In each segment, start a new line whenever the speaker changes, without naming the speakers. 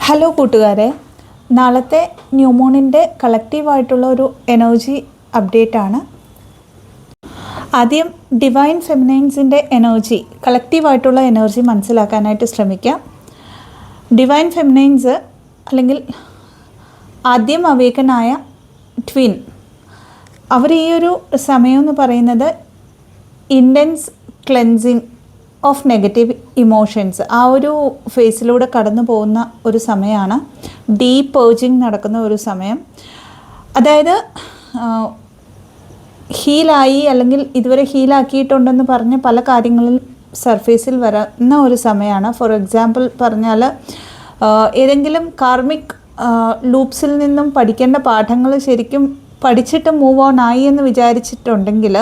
Hello കൂട്ടുകാരെ, നാളത്തെ ന്യൂമൂണിൻ്റെ കളക്റ്റീവായിട്ടുള്ള ഒരു എനർജി അപ്ഡേറ്റാണ്. ആദ്യം ഡിവൈൻ ഫെമിനൈൻസിൻ്റെ എനർജി, കളക്റ്റീവായിട്ടുള്ള എനർജി മനസ്സിലാക്കാനായിട്ട് ശ്രമിക്കാം. ഡിവൈൻ ഫെമിനൈൻസ് അല്ലെങ്കിൽ ആദ്യം അവേക്കനായ ട്വിൻ, അവർ ഈ ഒരു സമയം എന്ന് പറയുന്നത് intense cleansing of negative emotions, ആ ഒരു ഫേസിലൂടെ കടന്നു പോകുന്ന ഒരു സമയമാണ്. ഡീപ്പ് പേർജിങ് നടക്കുന്ന ഒരു സമയം. അതായത് ഹീലായി അല്ലെങ്കിൽ ഇതുവരെ ഹീലാക്കിയിട്ടുണ്ടെന്ന് പറഞ്ഞ് പല കാര്യങ്ങളിൽ സർഫേസിൽ വരുന്ന ഒരു സമയമാണ്. ഫോർ എക്സാമ്പിൾ പറഞ്ഞാൽ, ഏതെങ്കിലും കാർമിക് ലൂപ്സിൽ നിന്നും പഠിക്കേണ്ട പാഠങ്ങൾ ശരിക്കും പഠിച്ചിട്ട് മൂവ് ഓൺ ആയി എന്ന് വിചാരിച്ചിട്ടുണ്ടെങ്കിൽ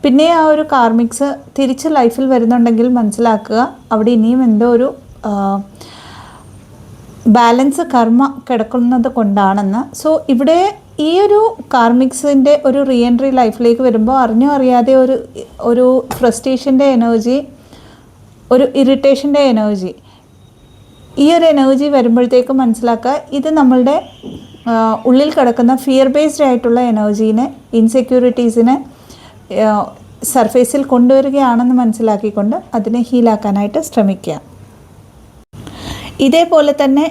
പിന്നെ ആ ഒരു കാർമിക്സ് തിരിച്ച് ലൈഫിൽ വരുന്നുണ്ടെങ്കിൽ മനസ്സിലാക്കുക അവിടെ ഇനിയും എന്തോ ഒരു ബാലൻസ് കർമ്മ കിടക്കുന്നത് കൊണ്ടാണെന്ന്. സോ ഇവിടെ ഈ ഒരു കാർമിക്സിൻ്റെ ഒരു റീ എൻട്രി ലൈഫിലേക്ക് വരുമ്പോൾ അറിഞ്ഞോ അറിയാതെ ഒരു ഫ്രസ്ട്രേഷൻ്റെ എനർജി, ഒരു ഇറിറ്റേഷൻ്റെ എനർജി, ഈ ഒരു എനർജി വരുമ്പോഴത്തേക്കും മനസ്സിലാക്കുക ഇത് നമ്മളുടെ ഉള്ളിൽ കിടക്കുന്ന ഫിയർ ബേസ്ഡ് ആയിട്ടുള്ള എനർജീനെ, ഇൻസെക്യൂരിറ്റീസിനെ സർഫേസിൽ കൊണ്ടുവരികയാണെന്ന് മനസ്സിലാക്കിക്കൊണ്ട് അതിനെ ഹീലാക്കാനായിട്ട് ശ്രമിക്കുക. ഇതേപോലെ തന്നെ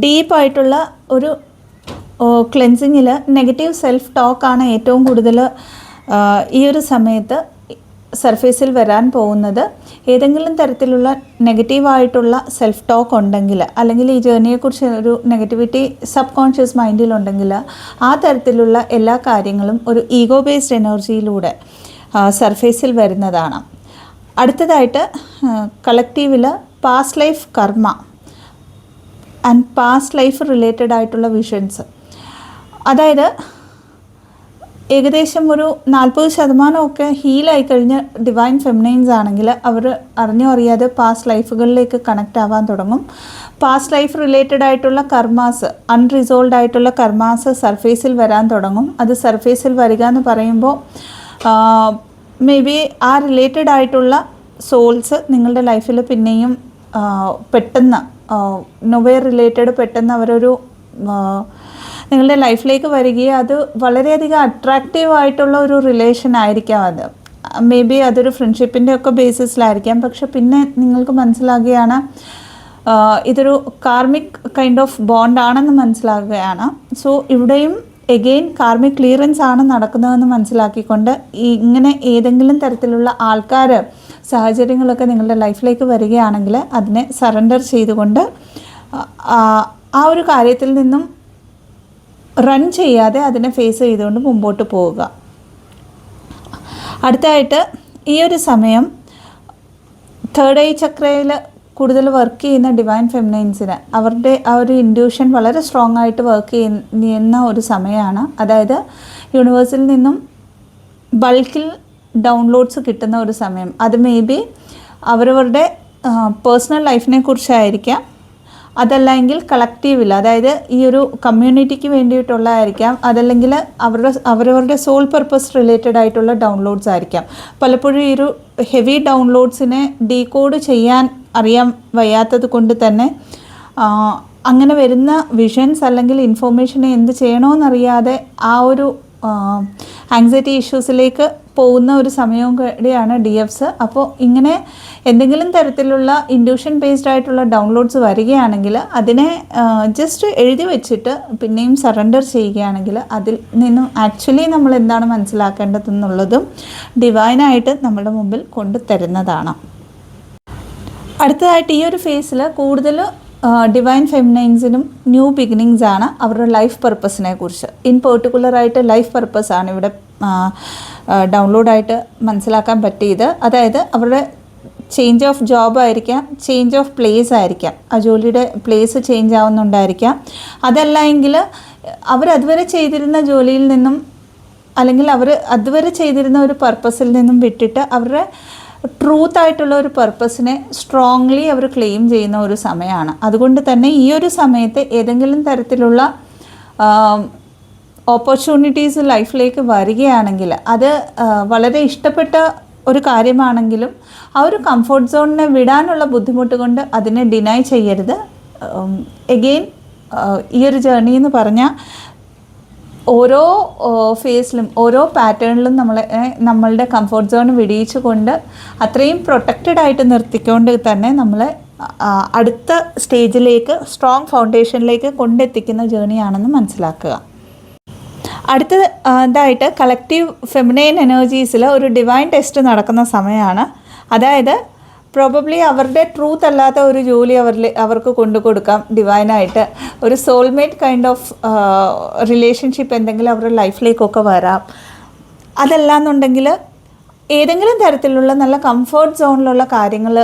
ഡീപ്പായിട്ടുള്ള ഒരു ക്ലെൻസിങ്ങിൽ നെഗറ്റീവ് സെൽഫ് ടോക്കാണ് ഏറ്റവും കൂടുതൽ ഈ ഒരു സമയത്ത് സർഫേസിൽ വരാൻ പോകുന്നത്. ഏതെങ്കിലും തരത്തിലുള്ള നെഗറ്റീവായിട്ടുള്ള സെൽഫ് ടോക്ക് ഉണ്ടെങ്കിൽ, അല്ലെങ്കിൽ ഈ ജേർണിയെക്കുറിച്ച് ഒരു നെഗറ്റിവിറ്റി സബ് കോൺഷ്യസ് മൈൻഡിലുണ്ടെങ്കിൽ, ആ തരത്തിലുള്ള എല്ലാ കാര്യങ്ങളും ഒരു ഈഗോ ബേസ്ഡ് എനർജിയിലൂടെ സർഫേസിൽ വരുന്നതാണ്. അടുത്തതായിട്ട് കളക്റ്റീവിൽ പാസ്റ്റ് ലൈഫ് കർമ്മ ആൻഡ് പാസ്റ്റ് ലൈഫ് റിലേറ്റഡ് ആയിട്ടുള്ള വിഷൻസ്, അതായത് ഏകദേശം ഒരു 40% ഹീലായി കഴിഞ്ഞ ഡിവൈൻ ഫെമിനൈൻസ് ആണെങ്കിൽ അവർ അറിഞ്ഞോ അറിയാതെ പാസ്റ്റ് ലൈഫുകളിലേക്ക് കണക്റ്റ് ആവാൻ തുടങ്ങും. പാസ്റ്റ് ലൈഫ് റിലേറ്റഡ് ആയിട്ടുള്ള കർമാസ്, അൺറിസോൾവ്ഡ് ആയിട്ടുള്ള കർമാസ് സർഫേസിൽ വരാൻ തുടങ്ങും. അത് സർഫേസിൽ വരിക എന്ന് പറയുമ്പോൾ മേ ബി ആ റിലേറ്റഡ് ആയിട്ടുള്ള സോൾസ് നിങ്ങളുടെ ലൈഫിൽ പിന്നെയും പെട്ടെന്ന് നൊവേർ റിലേറ്റഡ് പെട്ടെന്ന് അവരൊരു നിങ്ങളുടെ ലൈഫിലേക്ക് വരികയും അത് വളരെയധികം അട്രാക്റ്റീവ് ആയിട്ടുള്ള ഒരു റിലേഷൻ ആയിരിക്കാം. അത് മേ ബി അതൊരു ഫ്രണ്ട്ഷിപ്പിൻ്റെ ഒക്കെ ബേസിസിലായിരിക്കാം. പക്ഷെ പിന്നെ നിങ്ങൾക്ക് മനസ്സിലാകുകയാണ് ഇതൊരു കാർമിക് കൈൻഡ് ഓഫ് ബോണ്ടാണെന്ന് മനസ്സിലാകുകയാണ്. സോ ഇവിടെയും എഗെയിൻ കാർമിക് ക്ലിയറൻസ് ആണ് നടക്കുന്നതെന്ന് മനസ്സിലാക്കിക്കൊണ്ട് ഇങ്ങനെ ഏതെങ്കിലും തരത്തിലുള്ള ആൾക്കാർ, സാഹചര്യങ്ങളൊക്കെ നിങ്ങളുടെ ലൈഫിലേക്ക് വരികയാണെങ്കിൽ അതിനെ സറണ്ടർ ചെയ്തുകൊണ്ട് ആ ഒരു കാര്യത്തിൽ നിന്നും റൺ ചെയ്യാതെ അതിനെ ഫേസ് ചെയ്തുകൊണ്ട് മുമ്പോട്ട് പോവുക. അടുത്തായിട്ട് ഈ ഒരു സമയം തേർഡ് ഐ ചക്രയിൽ കൂടുതൽ വർക്ക് ചെയ്യുന്ന ഡിവൈൻ ഫെമിനൈൻസിന് അവരുടെ ആ ഒരു ഇൻഡ്യൂഷൻ വളരെ സ്ട്രോങ് ആയിട്ട് വർക്ക് ചെയ്യുന്ന ഒരു സമയമാണ്. അതായത് യൂണിവേഴ്സിൽ നിന്നും ബൾക്കിൽ ഡൗൺലോഡ്സ് കിട്ടുന്ന ഒരു സമയം. അത് മേ ബി അവരവരുടെ പേഴ്സണൽ ലൈഫിനെ കുറിച്ചായിരിക്കാം, അതല്ലെങ്കിൽ കളക്റ്റീവിൽ, അതായത് ഈ ഒരു കമ്മ്യൂണിറ്റിക്ക് വേണ്ടിയിട്ടുള്ളതായിരിക്കാം, അതല്ലെങ്കിൽ അവരവരുടെ സോൾ പർപ്പസ് റിലേറ്റഡ് ആയിട്ടുള്ള ഡൗൺലോഡ്സ് ആയിരിക്കാം. പലപ്പോഴും ഈ ഒരു ഹെവി ഡൗൺലോഡ്സിനെ ഡീകോഡ് ചെയ്യാൻ അറിയാൻ വയ്യാത്തത് കൊണ്ട് തന്നെ അങ്ങനെ വരുന്ന വിഷൻസ് അല്ലെങ്കിൽ ഇൻഫോർമേഷനെ എന്ത് ചെയ്യണമെന്നറിയാതെ ആ ഒരു ആങ്സൈറ്റി ഇഷ്യൂസിലേക്ക് പോകുന്ന ഒരു സമയവും കൂടിയാണ് DFs. അപ്പോൾ ഇങ്ങനെ എന്തെങ്കിലും തരത്തിലുള്ള ഇൻഡ്യൂഷൻ ബേസ്ഡ് ആയിട്ടുള്ള ഡൗൺലോഡ്സ് വരികയാണെങ്കിൽ അതിനെ ജസ്റ്റ് എഴുതി വെച്ചിട്ട് പിന്നെയും സറണ്ടർ ചെയ്യുകയാണെങ്കിൽ അതിൽ നിന്നും ആക്ച്വലി നമ്മൾ എന്താണ് മനസ്സിലാക്കേണ്ടതെന്നുള്ളതും ഡിവൈനായിട്ട് നമ്മുടെ മുമ്പിൽ കൊണ്ടുതരുന്നതാണ്. അടുത്തതായിട്ട് ഈ ഒരു ഫേസിൽ കൂടുതൽ ഡിവൈൻ ഫെമിനൈൻസിനും ന്യൂ ബിഗിനിങ്സ് ആണ് അവരുടെ ലൈഫ് പർപ്പസിനെ കുറിച്ച്. ഇൻ പെർട്ടിക്കുലറായിട്ട് ലൈഫ് പർപ്പസാണ് ഇവിടെ ഡൗൺലോഡായിട്ട് മനസ്സിലാക്കാൻ പറ്റിയത്. അതായത് അവരുടെ ചേഞ്ച് ഓഫ് ജോബ് ആയിരിക്കാം, ചേഞ്ച് ഓഫ് പ്ലേസ് ആയിരിക്കാം, ആ ജോലിയുടെ പ്ലേസ് ചേഞ്ച് ആവുന്നുണ്ടായിരിക്കാം. അതല്ല എങ്കിൽ അവരതുവരെ ചെയ്തിരുന്ന ജോലിയിൽ നിന്നും അല്ലെങ്കിൽ അവർ അതുവരെ ചെയ്തിരുന്ന ഒരു പർപ്പസിൽ നിന്നും വിട്ടിട്ട് അവരുടെ ട്രൂത്ത് ആയിട്ടുള്ള ഒരു പർപ്പസിനെ സ്ട്രോങ്ലി അവർ ക്ലെയിം ചെയ്യുന്ന ഒരു സമയമാണ്. അതുകൊണ്ട് തന്നെ ഈ ഒരു സമയത്ത് ഏതെങ്കിലും തരത്തിലുള്ള ഓപ്പർച്യൂണിറ്റീസ് ലൈഫിലേക്ക് വരികയാണെങ്കിൽ അത് വളരെ ഇഷ്ടപ്പെട്ട ഒരു കാര്യമാണെങ്കിലും ആ ഒരു കംഫർട്ട് സോണിനെ വിടാനുള്ള ബുദ്ധിമുട്ട് കൊണ്ട് അതിനെ ഡിനൈ ചെയ്യരുത്. എഗെയിൻ ഈ ഒരു ജേർണി എന്ന് പറഞ്ഞാൽ ഓരോ ഫേസിലും ഓരോ പാറ്റേണിലും നമ്മളുടെ കംഫർട്ട് സോൺ വെടിയിച്ചുകൊണ്ട് അത്രയും പ്രൊട്ടക്റ്റഡ് ആയിട്ട് നിർത്തിക്കൊണ്ട് തന്നെ നമ്മളെ അടുത്ത സ്റ്റേജിലേക്ക് സ്ട്രോങ് ഫൗണ്ടേഷനിലേക്ക് കൊണ്ടെത്തിക്കുന്ന ജേർണിയാണെന്ന് മനസ്സിലാക്കുക. അടുത്തതായിട്ട് കളക്റ്റീവ് ഫെമിനൈൻ എനർജീസിൽ ഒരു ഡിവൈൻ ടെസ്റ്റ് നടക്കുന്ന സമയമാണ്. അതായത് പ്രോബബ്ലി അവരുടെ ട്രൂത്ത് അല്ലാത്ത ഒരു ജോലി അവർക്ക് കൊണ്ടു കൊടുക്കാം ഡിവൈനായിട്ട്. ഒരു സോൾമേറ്റ് കൈൻഡ് ഓഫ് റിലേഷൻഷിപ്പ് എന്തെങ്കിലും അവരുടെ ലൈഫിലേക്കൊക്കെ വരാം. അതല്ലാന്നുണ്ടെങ്കിൽ ഏതെങ്കിലും തരത്തിലുള്ള നല്ല കംഫർട്ട് സോണിലുള്ള കാര്യങ്ങൾ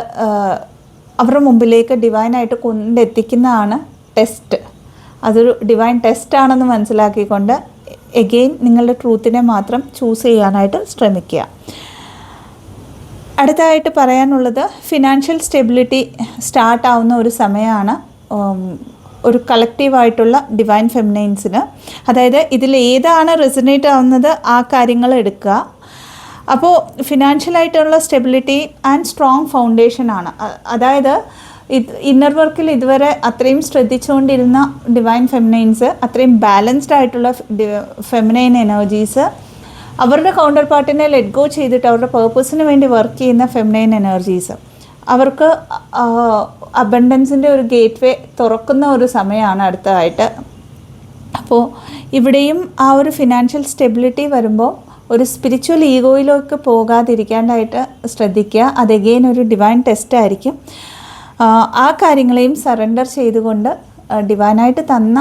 അവരുടെ മുമ്പിലേക്ക് ഡിവൈനായിട്ട് കൊണ്ടെത്തിക്കുന്നതാണ് ടെസ്റ്റ്. അതൊരു ഡിവൈൻ ടെസ്റ്റാണെന്ന് മനസ്സിലാക്കിക്കൊണ്ട് എഗെയിൻ നിങ്ങളുടെ ട്രൂത്തിനെ മാത്രം ചൂസ് ചെയ്യാനായിട്ട് ശ്രമിക്കുക. അടുത്തതായിട്ട് പറയാനുള്ളത് ഫിനാൻഷ്യൽ സ്റ്റെബിലിറ്റി സ്റ്റാർട്ടാവുന്ന ഒരു സമയമാണ് ഒരു കളക്റ്റീവായിട്ടുള്ള ഡിവൈൻ ഫെമിനൈൻസിന്. അതായത് ഇതിൽ ഏതാണ് റെസനേറ്റ് ആവുന്നത് ആ കാര്യങ്ങൾ എടുക്കുക. അപ്പോൾ ഫിനാൻഷ്യലായിട്ടുള്ള സ്റ്റെബിലിറ്റി ആൻഡ് സ്ട്രോങ് ഫൗണ്ടേഷനാണ്. അതായത് ഇന്നർ വർക്കിൽ ഇതുവരെ അത്രയും ശ്രദ്ധിച്ചുകൊണ്ടിരുന്ന ഡിവൈൻ ഫെമിനൈൻസ്, അത്രയും ബാലൻസ്ഡ് ആയിട്ടുള്ള ഫെമിനൈൻ എനർജീസ് അവരുടെ കൗണ്ടർ പാർട്ടിനെ ലെറ്റ് ഗോ ചെയ്തിട്ട് അവരുടെ പേർപ്പസിന് വേണ്ടി വർക്ക് ചെയ്യുന്ന ഫെമിനൈൻ എനർജീസ് അവർക്ക് അബണ്ടൻസിൻ്റെ ഒരു ഗേറ്റ് വേ തുറക്കുന്ന ഒരു സമയമാണ് അടുത്തതായിട്ട്. അപ്പോൾ ഇവിടെയും ആ ഒരു ഫിനാൻഷ്യൽ സ്റ്റെബിലിറ്റി വരുമ്പോൾ ഒരു സ്പിരിച്വൽ ഈഗോയിലേക്ക് പോകാതിരിക്കാനായിട്ട് ശ്രദ്ധിക്കുക. അത് അഗെയിൻ ഒരു ഡിവൈൻ ടെസ്റ്റ് ആയിരിക്കും. ആ കാര്യങ്ങളെയും സറണ്ടർ ചെയ്തുകൊണ്ട് ഡിവൈനായിട്ട് തന്ന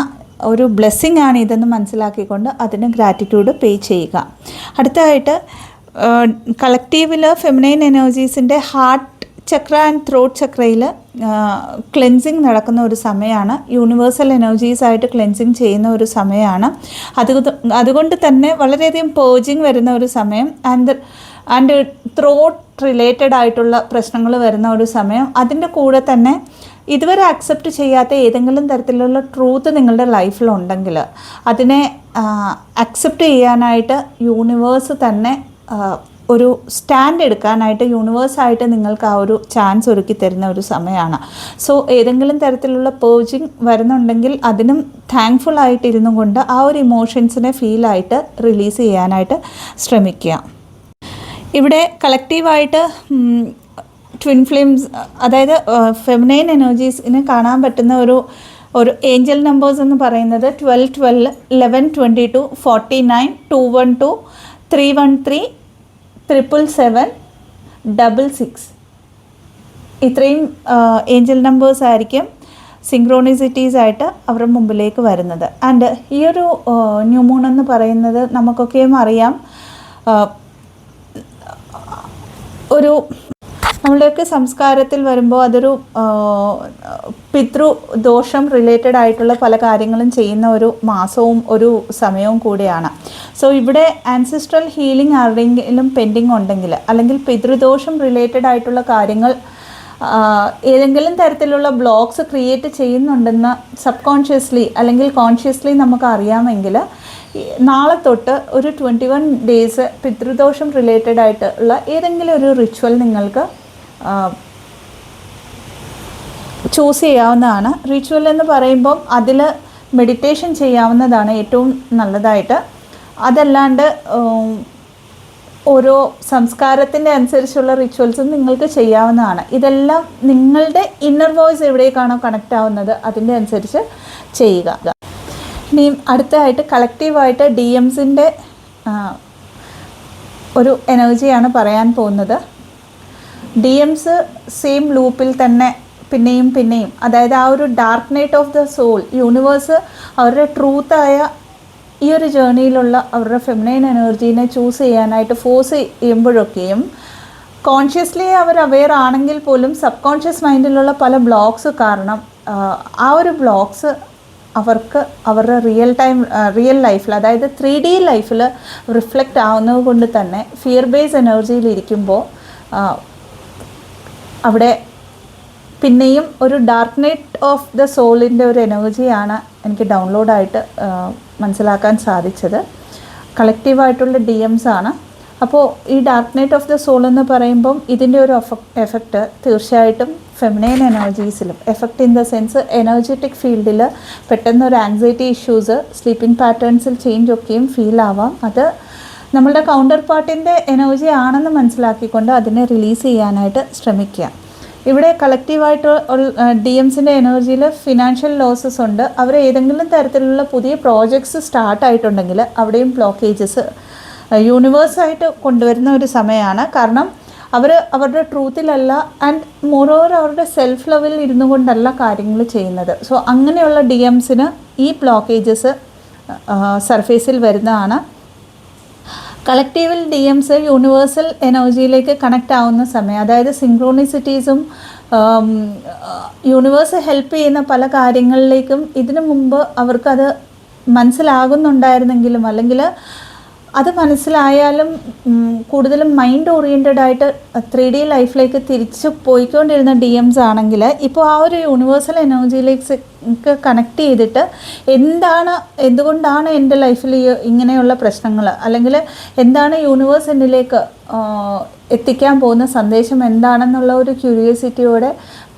ഒരു ബ്ലെസ്സിങ് ആണ് ഇതെന്ന് മനസ്സിലാക്കിക്കൊണ്ട് അതിന് ഗ്രാറ്റിറ്റ്യൂഡ് പേ ചെയ്യുക. അടുത്തതായിട്ട് കളക്റ്റീവിൽ ഫെമിനൈൻ എനർജീസിൻ്റെ ഹാർട്ട് ചക്ര ആൻഡ് ത്രോട്ട് ചക്രയിൽ ക്ലെൻസിങ് നടക്കുന്ന ഒരു സമയമാണ്. യൂണിവേഴ്സൽ എനർജീസായിട്ട് ക്ലെൻസിങ് ചെയ്യുന്ന ഒരു സമയമാണ്. അതുകൊണ്ട് തന്നെ വളരെയധികം പേർജിങ് വരുന്ന ഒരു സമയം. ആൻഡ് ത്രോട്ട് റിലേറ്റഡ് ആയിട്ടുള്ള പ്രശ്നങ്ങൾ വരുന്ന ഒരു സമയം. അതിൻ്റെ കൂടെ തന്നെ ഇതുവരെ അക്സെപ്റ്റ് ചെയ്യാത്ത ഏതെങ്കിലും തരത്തിലുള്ള ട്രൂത്ത് നിങ്ങളുടെ ലൈഫിലുണ്ടെങ്കിൽ അതിനെ അക്സെപ്റ്റ് ചെയ്യാനായിട്ട് യൂണിവേഴ്സ് തന്നെ ഒരു സ്റ്റാൻഡ് എടുക്കാനായിട്ട് യൂണിവേഴ്സായിട്ട് നിങ്ങൾക്ക് ആ ഒരു ചാൻസ് ഒരുക്കി തരുന്ന ഒരു സമയമാണ്. സോ ഏതെങ്കിലും തരത്തിലുള്ള പേർജിങ് വരുന്നുണ്ടെങ്കിൽ അതിനും താങ്ക്ഫുൾ ആയിട്ടിരുന്നു കൊണ്ട് ആ ഒരു ഇമോഷൻസിനെ ഫീലായിട്ട് റിലീസ് ചെയ്യാനായിട്ട് ശ്രമിക്കുക. ഇവിടെ കളക്റ്റീവായിട്ട് ട്വിൻ ഫ്ലെയിംസ്, അതായത് ഫെമിനൈൻ എനർജീസിന് കാണാൻ പറ്റുന്ന ഒരു ഏഞ്ചൽ നമ്പേഴ്സ് എന്ന് പറയുന്നത് 12, 12, 11, 22, 49, 212, 313, 777, 66. ഇത്രയും ഏഞ്ചൽ നമ്പേഴ്സ് ആയിരിക്കും സിങ്ക്രോണിസിറ്റീസ് ആയിട്ട് അവരുടെ മുമ്പിലേക്ക് വരുന്നത്. ആൻഡ് ഈ ഒരു ന്യൂ മൂൺ എന്ന് പറയുന്നത് നമുക്കൊക്കെയും അറിയാം, ഒരു നമ്മളുടെയൊക്കെ സംസ്കാരത്തിൽ വരുമ്പോൾ അതൊരു പിതൃദോഷം റിലേറ്റഡ് ആയിട്ടുള്ള പല കാര്യങ്ങളും ചെയ്യുന്ന ഒരു മാസവും ഒരു സമയവും കൂടിയാണ്. സോ ഇവിടെ ആൻസിസ്ട്രൽ ഹീലിംഗ് ആരുടെയെങ്കിലും പെൻഡിങ് ഉണ്ടെങ്കിൽ, അല്ലെങ്കിൽ പിതൃദോഷം റിലേറ്റഡ് ആയിട്ടുള്ള കാര്യങ്ങൾ ഏതെങ്കിലും തരത്തിലുള്ള ബ്ലോക്സ് ക്രിയേറ്റ് ചെയ്യുന്നുണ്ടെന്ന് സബ് അല്ലെങ്കിൽ കോൺഷ്യസ്ലി നമുക്ക് അറിയാമെങ്കിൽ നാളെ തൊട്ട് ഒരു 21 ഡേയ്സ് പിതൃദോഷം റിലേറ്റഡ് ആയിട്ടുള്ള ഏതെങ്കിലും ഒരു റിച്വൽ നിങ്ങൾക്ക് ചൂസ് ചെയ്യാവുന്നതാണ്. റിച്വൽ എന്ന് പറയുമ്പം അതിൽ മെഡിറ്റേഷൻ ചെയ്യാവുന്നതാണ് ഏറ്റവും നല്ലതായിട്ട്. അതല്ലാണ്ട് ഓരോ സംസ്കാരത്തിൻ്റെ അനുസരിച്ചുള്ള റിച്വൽസും നിങ്ങൾക്ക് ചെയ്യാവുന്നതാണ്. ഇതെല്ലാം നിങ്ങളുടെ ഇന്നർ വോയിസ് എവിടേക്കാണോ കണക്റ്റ് ആവുന്നത് അതിൻ്റെ അനുസരിച്ച് ചെയ്യുക. ഇനിയും അടുത്തതായിട്ട് കളക്റ്റീവായിട്ട് DMസിൻ്റെ ഒരു എനർജിയാണ് പറയാൻ പോകുന്നത്. DMs സെയിം ലൂപ്പിൽ തന്നെ പിന്നെയും, അതായത് ആ ഒരു dark night of the soul universe അവരുടെ ട്രൂത്തായ ഈ ഒരു ജേർണിയിലുള്ള അവരുടെ ഫെമിനൈൻ എനർജീനെ ചൂസ് ചെയ്യാനായിട്ട് ഫോഴ്സ് ചെയ്യുമ്പോഴൊക്കെയും കോൺഷ്യസ്ലി അവർ അവെയർ ആണെങ്കിൽ പോലും സബ് കോൺഷ്യസ് മൈൻഡിലുള്ള പല ബ്ലോക്സ് കാരണം ആ ഒരു ബ്ലോക്സ് അവർക്ക് അവരുടെ റിയൽ ലൈഫിൽ, അതായത് 3D ലൈഫിൽ റിഫ്ലക്റ്റ് ആവുന്നത് കൊണ്ട് തന്നെ ഫിയർ ബേസ് എനർജിയിലിരിക്കുമ്പോൾ അവിടെ പിന്നെയും ഒരു ഡാർക്ക് നൈറ്റ് ഓഫ് ദ സോളിൻ്റെ ഒരു എനർജിയാണ് എനിക്ക് ഡൗൺലോഡായിട്ട് മനസ്സിലാക്കാൻ സാധിച്ചത്. കളക്റ്റീവായിട്ടുള്ള DMs ആണ്. അപ്പോൾ ഈ dark night of the soul എന്ന് പറയുമ്പം ഇതിൻ്റെ ഒരു എഫക്റ്റ് തീർച്ചയായിട്ടും ഫെമിനൈൻ എനർജീസിലും, effect in the sense energetic ഫീൽഡിൽ പെട്ടെന്നൊരു ആങ്സൈറ്റി ഇഷ്യൂസ്, സ്ലീപ്പിംഗ് പാറ്റേൺസിൽ ചേഞ്ച് ഒക്കെയും ഫീൽ ആവാം. അത് നമ്മളുടെ കൗണ്ടർ പാർട്ടിൻ്റെ എനർജി ആണെന്ന് മനസ്സിലാക്കിക്കൊണ്ട് അതിനെ റിലീസ് ചെയ്യാനായിട്ട് ശ്രമിക്കുക. ഇവിടെ കളക്റ്റീവായിട്ട് DMസിൻ്റെ എനർജിയിൽ ഫിനാൻഷ്യൽ ലോസസ് ഉണ്ട്. അവർ ഏതെങ്കിലും തരത്തിലുള്ള പുതിയ പ്രോജക്ട്സ് സ്റ്റാർട്ടായിട്ടുണ്ടെങ്കിൽ അവിടെയും ബ്ലോക്കേജസ് യൂണിവേഴ്സായിട്ട് കൊണ്ടുവരുന്ന ഒരു സമയമാണ്. കാരണം അവർ അവരുടെ ട്രൂത്തിലല്ല, ആൻഡ് മോറോവർ അവരുടെ സെൽഫ് ലെവലിൽ ഇരുന്നു കൊണ്ടല്ല കാര്യങ്ങൾ ചെയ്യുന്നത്. സോ അങ്ങനെയുള്ള DMസിന് ഈ ബ്ലോക്കേജസ് സർഫേസിൽ വരുന്നതാണ്. കളക്റ്റീവിൽ DMസ് യൂണിവേഴ്സൽ എനർജിയിലേക്ക് കണക്റ്റ് ആവുന്ന സമയം, അതായത് സിങ്ക്രോണിസിറ്റീസും യൂണിവേഴ്സ് ഹെൽപ്പ് ചെയ്യുന്ന പല കാര്യങ്ങളിലേക്കും ഇതിനു മുമ്പ് അവർക്കത് മനസ്സിലാകുന്നുണ്ടായിരുന്നെങ്കിലും, അല്ലെങ്കിൽ അത് മനസ്സിലായാലും കൂടുതലും മൈൻഡ് ഓറിയൻറ്റഡ് ആയിട്ട് 3D ലൈഫിലേക്ക് തിരിച്ചു പോയിക്കൊണ്ടിരുന്ന DMs ആണെങ്കിൽ ഇപ്പോൾ ആ ഒരു യൂണിവേഴ്സൽ എനർജിയിലേക്ക് കണക്ട് ചെയ്തിട്ട് എന്തുകൊണ്ടാണ് എൻ്റെ ലൈഫിൽ ഇങ്ങനെയുള്ള പ്രശ്നങ്ങൾ, അല്ലെങ്കിൽ എന്താണ് യൂണിവേഴ്സ് എന്നിലേക്ക് എത്തിക്കാൻ പോകുന്ന സന്ദേശം എന്താണെന്നുള്ള ഒരു ക്യൂരിയോസിറ്റിയോടെ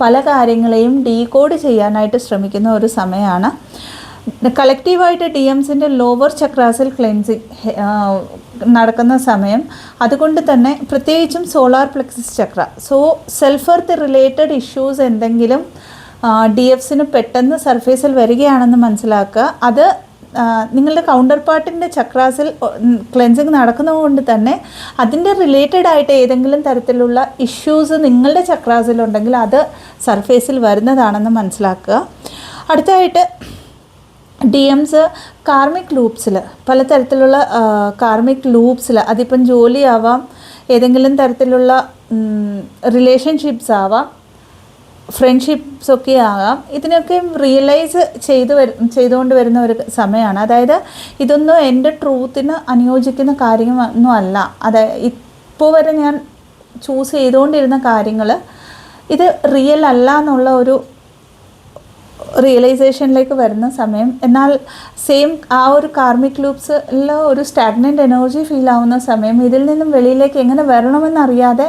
പല കാര്യങ്ങളെയും ഡീകോഡ് ചെയ്യാനായിട്ട് ശ്രമിക്കുന്ന ഒരു സമയമാണ്. കളക്റ്റീവായിട്ട് DMസിൻ്റെ ലോവർ ചക്രാസിൽ ക്ലെൻസിങ് നടക്കുന്ന സമയം. അതുകൊണ്ട് തന്നെ പ്രത്യേകിച്ചും solar plexus chakra, so self worth related issues എന്തെങ്കിലും DFസിന് പെട്ടെന്ന് സർഫേസിൽ വരികയാണെന്ന് മനസ്സിലാക്കുക. അത് നിങ്ങളുടെ കൗണ്ടർ പാർട്ടിൻ്റെ ചക്രാസിൽ ക്ലെൻസിങ് നടക്കുന്നതുകൊണ്ട് തന്നെ അതിൻ്റെ റിലേറ്റഡ് ആയിട്ട് ഏതെങ്കിലും തരത്തിലുള്ള ഇഷ്യൂസ് നിങ്ങളുടെ ചക്രാസിലുണ്ടെങ്കിൽ അത് സർഫേസിൽ വരുന്നതാണെന്ന് മനസ്സിലാക്കുക. അടുത്തതായിട്ട് DMസ് കാർമിക് ലൂപ്സിൽ, പലതരത്തിലുള്ള കാർമിക് ലൂപ്സിൽ, അതിപ്പം ജോലിയാവാം, ഏതെങ്കിലും തരത്തിലുള്ള റിലേഷൻഷിപ്സ് ആവാം, ഫ്രണ്ട്ഷിപ്സൊക്കെ ആകാം, ഇതിനൊക്കെ റിയലൈസ് ചെയ്തുകൊണ്ട് വരുന്ന ഒരു സമയമാണ്. അതായത് ഇതൊന്നും എൻ്റെ ട്രൂത്തിന് അനുയോജിക്കുന്ന കാര്യമൊന്നും അല്ല, ഇപ്പോൾ വരെ ഞാൻ ചൂസ് ചെയ്തുകൊണ്ടിരുന്ന കാര്യങ്ങൾ ഇത് റിയൽ അല്ല എന്നുള്ള ഒരു റിയലൈസേഷനിലേക്ക് വരുന്ന സമയം. എന്നാൽ സെയിം ആ ഒരു കാർമിക് ലൂപ്സിൽ ഒരു സ്റ്റാഗ്നൻ്റ് എനർജി ഫീൽ ആവുന്ന സമയം. ഇതിൽ നിന്നും വെളിയിലേക്ക് എങ്ങനെ വരണമെന്നറിയാതെ